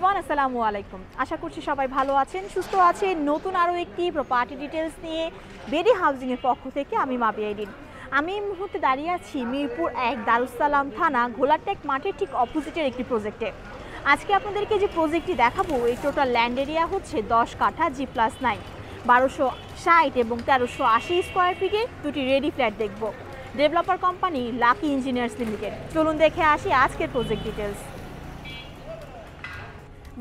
Everyone, আসসালামু আলাইকুম। আশা করছি সবাই ভালো আছেন, সুস্থ আছেন। নতুন আরও একটি প্রপার্টি ডিটেলস নিয়ে বেডি হাউজিংয়ের পক্ষ থেকে আমি মাবিয়া এডিন। আমি এই মুহূর্তে দাঁড়িয়ে আছি মিরপুর ১ দারুসালাম থানা ঘোলারটেক মাঠের ঠিক অপোজিটের একটি প্রজেক্টে। আজকে আপনাদেরকে যে প্রজেক্টটি দেখাবো, এই টোটাল ল্যান্ড এরিয়া হচ্ছে 10 কাঠা G+9, 1260 এবং 1380 স্কোয়ার ফিটের দুটি রেডি ফ্ল্যাট দেখব। Developer company lucky engineers limited. চলুন দেখে আসি আজকের প্রজেক্ট ডিটেলস।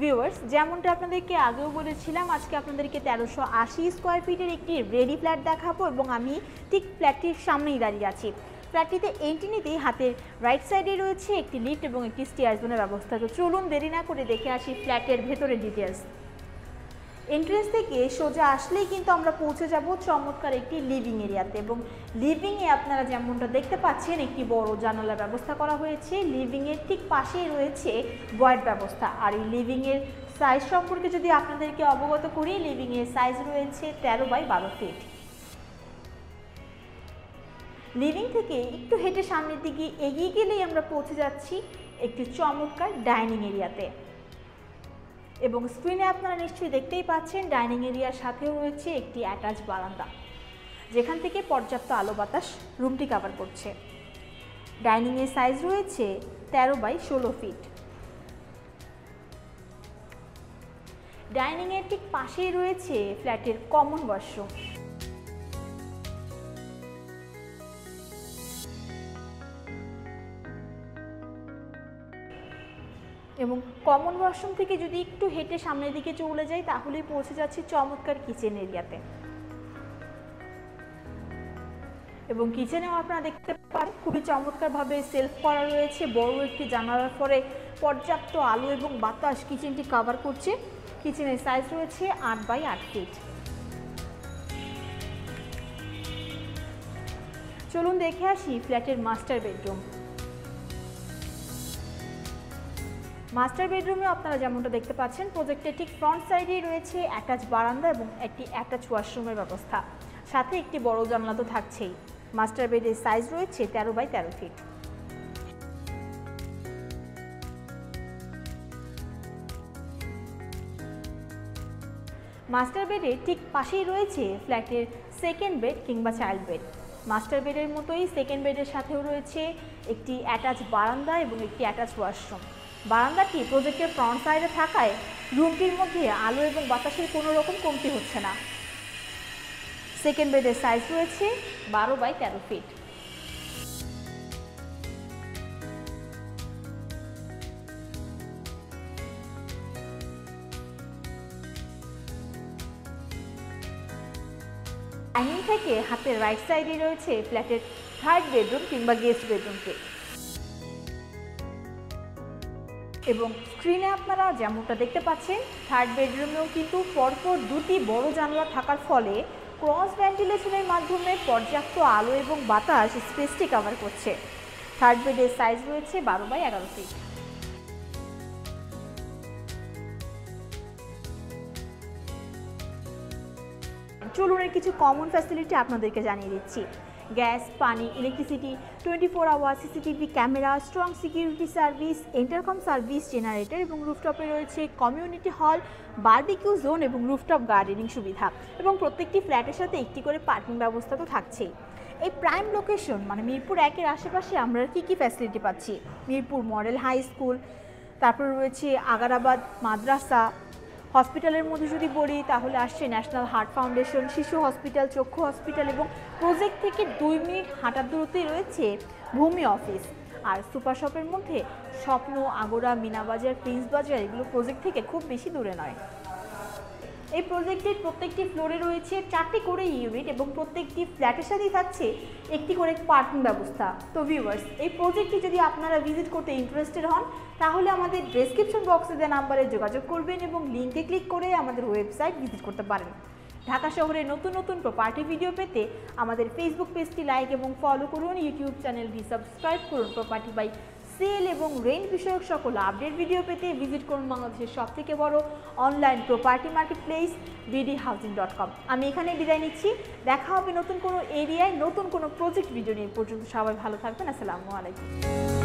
ভিউয়ার্স, যেমনটা আপনাদেরকে আগেও বলেছিলাম, আজকে আপনাদেরকে 1380 স্কোয়ার ফিটের একটি রেডি ফ্ল্যাট দেখাবো এবং আমি ঠিক ফ্ল্যাটটির সামনেই দাঁড়িয়ে আছি। ফ্ল্যাটটিতে এন্ট্রি নিতেই হাতের রাইট সাইডে রয়েছে একটি লিফট এবং একটি স্টেয়ারজনের ব্যবস্থা। তো চলুন দেরি না করে দেখে আসি ফ্ল্যাটের ভেতরের ডিটেলস। এন্ট্রেন্স থেকে সোজা আসলেই কিন্তু আমরা পৌঁছে যাব চমৎকার একটি লিভিং এরিয়াতে, এবং লিভিংয়ে আপনারা যেমনটা দেখতে পাচ্ছেন একটি বড় জানালার ব্যবস্থা করা হয়েছে। লিভিংয়ের ঠিক পাশেই রয়েছে ভয়েড ব্যবস্থা। আর এই লিভিংয়ের সাইজ সম্পর্কে যদি আপনাদেরকে অবগত করি, লিভিংয়ের সাইজ রয়েছে 13x12 ফিট। লিভিং থেকে একটু হেঁটে সামনের দিকে এগিয়ে গেলেই আমরা পৌঁছে যাচ্ছি একটি চমৎকার ডাইনিং এরিয়াতে, এবং স্ক্রিনে আপনারা নিশ্চয়ই দেখতেই পাচ্ছেন ডাইনিং এরিয়ার সাথেও রয়েছে একটি অ্যাটাচ বারান্দা, যেখান থেকে পর্যাপ্ত আলো বাতাস রুমটি কভার করছে। ডাইনিংয়ের সাইজ রয়েছে 13x16 ফিট। ডাইনিংয়ের ঠিক পাশেই রয়েছে ফ্ল্যাটের কমন ওয়াশরুম। এবং কমন ওয়াশরুম থেকে যদি একটু হেঁটে সামনের দিকে চলে যাই, তাহলেই পৌঁছে যাচ্ছি চমৎকার কিচেন এরিয়াতে। এবং কিচেনেও আপনারা দেখতে পারেন খুবই চমৎকারভাবে সেলফ করা রয়েছে। বড় একটি জানালার পরে পর্যাপ্ত আলো এবং বাতাস কিচেনটি কভার করছে। কিচেনের সাইজ রয়েছে 8x8 ফিট। চলুন দেখে আসি ফ্ল্যাটের মাস্টার বেডরুম। মাস্টার বেডরুমে আপনারা যেমনটা দেখতে পাচ্ছেন, প্রজেক্টের ঠিক ফ্রন্ট সাইডেই রয়েছে অ্যাটাচ বারান্দা এবং একটি অ্যাটাচ ওয়াশরুমের ব্যবস্থা, সাথে একটি বড় জানলা তো থাকছেই। মাস্টার বেডের সাইজ রয়েছে 13x13 ফিট। মাস্টার বেডের ঠিক পাশেই রয়েছে ফ্ল্যাটের সেকেন্ড বেড কিংবা চাইল্ড বেড। মাস্টার বেডের মতোই সেকেন্ড বেডের সাথেও রয়েছে একটি অ্যাটাচ বারান্দা এবং একটি অ্যাটাচ ওয়াশরুম। বারান্দাটি প্রজেক্টের ফ্রন্ট সাইডে থাকায় রুমটির মধ্যে আলো এবং বাতাসের কোনো রকম কমতি হচ্ছে না। সেকেন্ড বেডের সাইজ রয়েছে 12x13 ফিট। ডাইনিং থেকে হাতের রাইট সাইডে রয়েছে ফ্ল্যাটের থার্ড বেডরুম কিংবা গেস্ট বেডরুমটি। এবং স্ক্রিনে আপনারা যেমনটা দেখতে পাচ্ছেন, থার্ড বেডরুমেও কিন্তু পরপর দুটি বড় জানলা থাকার ফলে ক্রস ভেন্টিলেশনের মাধ্যমে পর্যাপ্ত আলো এবং বাতাস স্পেসটি কভার করছে। থার্ড বেডের সাইজ রয়েছে 12x11 ফিট। চলুন এর কিছু কমন ফ্যাসিলিটি আপনাদেরকে জানিয়ে দিচ্ছি। গ্যাস, পানি, electricity, 24 hour CCTV camera, strong security service, intercom service, generator, এবং রুফটপে রয়েছে কমিউনিটি হল, বারবিকিউ জোন এবং রুফটপ গার্ডেনিং সুবিধা। এবং প্রত্যেকটি ফ্ল্যাটের সাথে একটি করে পার্কিং ব্যবস্থা তো থাকছেই। এই প্রাইম লোকেশন মানে মিরপুর 1-এর আশেপাশে আমরা কী ফ্যাসিলিটি পাচ্ছি? মিরপুর মডেল হাই স্কুল, তারপর রয়েছে আগারাবাদ মাদ্রাসা। হসপিটালের মধ্যে যদি বলি তাহলে আসছে ন্যাশনাল হার্ট ফাউন্ডেশন, শিশু হসপিটাল, চক্ষু হসপিটাল, এবং প্রজেক্ট থেকে 2 মিনিট হাঁটার দূরত্বেই রয়েছে ভূমি অফিস। আর সুপার শপের মধ্যে স্বপ্ন, আগোরা, মিনাবাজার, প্রিন্স বাজার, এগুলো প্রজেক্ট থেকে খুব বেশি দূরে নয়। এই প্রজেক্টের প্রত্যেকটি ফ্লোরে রয়েছে 4টি করে ইউনিট এবং প্রত্যেকটি ফ্ল্যাটের সাথেই থাকছে একটি করে পার্কিং ব্যবস্থা। তো ভিউয়ার্স, এই প্রজেক্টটি যদি আপনারা ভিজিট করতে ইন্টারেস্টেড হন, তাহলে আমাদের ডেসক্রিপশন বক্সে দেওয়া নাম্বারে যোগাযোগ করবেন এবং লিঙ্কে ক্লিক করে আমাদের ওয়েবসাইট ভিজিট করতে পারেন। ঢাকা শহরে নতুন নতুন প্রপার্টি ভিডিও পেতে আমাদের ফেসবুক পেজটি লাইক এবং ফলো করুন, ইউটিউব চ্যানেলটি সাবস্ক্রাইব করুন। প্রপার্টি বাই সেল এবং রেন্ট বিষয়ক সকল আপডেট ভিডিও পেতে ভিজিট করুন বাংলাদেশের সবথেকে বড় online property market place bdhousing.com। আমি এখানে বিদায় নিচ্ছি। দেখা হবে নতুন কোনো এরিয়ায় নতুন কোনো প্রজেক্ট ভিডিও নিয়ে। পর্যন্ত সবাই ভালো থাকবেন। আসসালামু আলাইকুম।